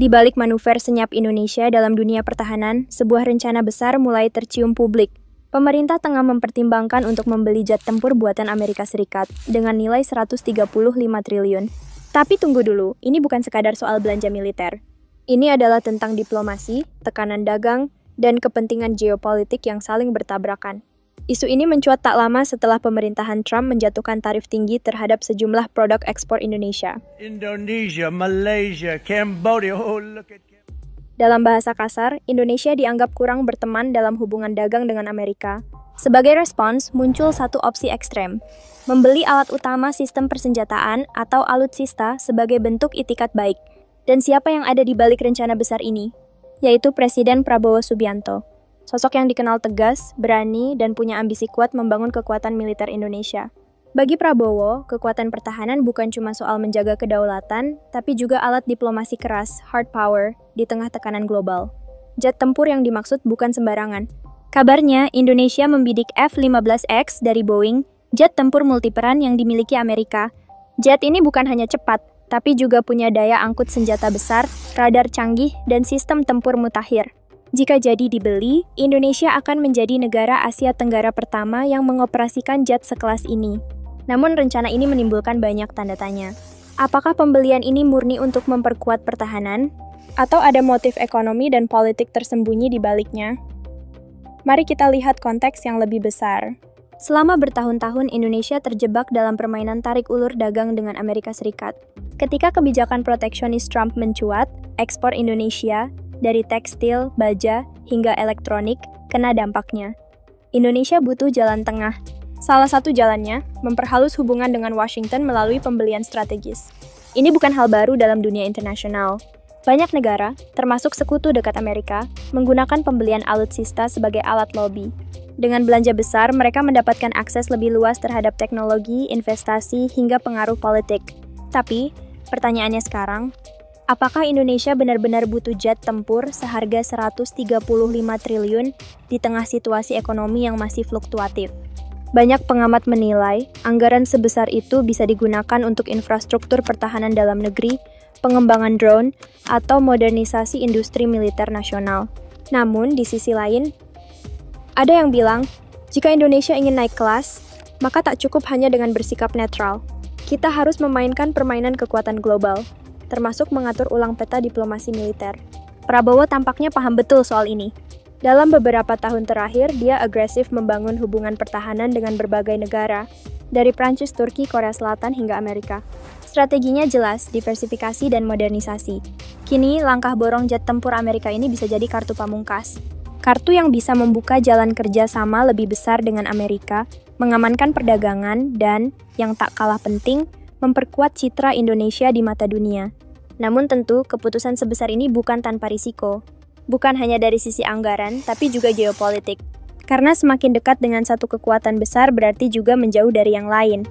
Di balik manuver senyap Indonesia dalam dunia pertahanan, sebuah rencana besar mulai tercium publik. Pemerintah tengah mempertimbangkan untuk membeli jet tempur buatan Amerika Serikat dengan nilai 135 triliun. Tapi tunggu dulu, ini bukan sekadar soal belanja militer. Ini adalah tentang diplomasi, tekanan dagang, dan kepentingan geopolitik yang saling bertabrakan. Isu ini mencuat tak lama setelah pemerintahan Trump menjatuhkan tarif tinggi terhadap sejumlah produk ekspor Indonesia. Indonesia, Malaysia, Cambodia, Dalam bahasa kasar, Indonesia dianggap kurang berteman dalam hubungan dagang dengan Amerika. Sebagai respons, muncul satu opsi ekstrem, membeli alat utama sistem persenjataan atau alutsista sebagai bentuk itikat baik. Dan siapa yang ada di balik rencana besar ini? Yaitu Presiden Prabowo Subianto. Sosok yang dikenal tegas, berani, dan punya ambisi kuat membangun kekuatan militer Indonesia. Bagi Prabowo, kekuatan pertahanan bukan cuma soal menjaga kedaulatan, tapi juga alat diplomasi keras, hard power, di tengah tekanan global. Jet tempur yang dimaksud bukan sembarangan. Kabarnya, Indonesia membidik F-15X dari Boeing, jet tempur multiperan yang dimiliki Amerika. Jet ini bukan hanya cepat, tapi juga punya daya angkut senjata besar, radar canggih, dan sistem tempur mutakhir. Jika jadi dibeli, Indonesia akan menjadi negara Asia Tenggara pertama yang mengoperasikan jet sekelas ini. Namun rencana ini menimbulkan banyak tanda tanya. Apakah pembelian ini murni untuk memperkuat pertahanan? Atau ada motif ekonomi dan politik tersembunyi di baliknya? Mari kita lihat konteks yang lebih besar. Selama bertahun-tahun Indonesia terjebak dalam permainan tarik ulur dagang dengan Amerika Serikat. Ketika kebijakan proteksionis Trump mencuat, ekspor Indonesia dari tekstil, baja, hingga elektronik, kena dampaknya. Indonesia butuh jalan tengah. Salah satu jalannya, memperhalus hubungan dengan Washington melalui pembelian strategis. Ini bukan hal baru dalam dunia internasional. Banyak negara, termasuk sekutu dekat Amerika, menggunakan pembelian alutsista sebagai alat lobby. Dengan belanja besar, mereka mendapatkan akses lebih luas terhadap teknologi, investasi, hingga pengaruh politik. Tapi, pertanyaannya sekarang, apakah Indonesia benar-benar butuh jet tempur seharga 135 triliun di tengah situasi ekonomi yang masih fluktuatif? Banyak pengamat menilai, anggaran sebesar itu bisa digunakan untuk infrastruktur pertahanan dalam negeri, pengembangan drone, atau modernisasi industri militer nasional. Namun, di sisi lain, ada yang bilang, jika Indonesia ingin naik kelas, maka tak cukup hanya dengan bersikap netral. Kita harus memainkan permainan kekuatan global, termasuk mengatur ulang peta diplomasi militer. Prabowo tampaknya paham betul soal ini. Dalam beberapa tahun terakhir, dia agresif membangun hubungan pertahanan dengan berbagai negara, dari Prancis, Turki, Korea Selatan, hingga Amerika. Strateginya jelas, diversifikasi dan modernisasi. Kini, langkah borong jet tempur Amerika ini bisa jadi kartu pamungkas. Kartu yang bisa membuka jalan kerja sama lebih besar dengan Amerika, mengamankan perdagangan, dan, yang tak kalah penting, memperkuat citra Indonesia di mata dunia. Namun tentu, keputusan sebesar ini bukan tanpa risiko. Bukan hanya dari sisi anggaran, tapi juga geopolitik. Karena semakin dekat dengan satu kekuatan besar berarti juga menjauh dari yang lain.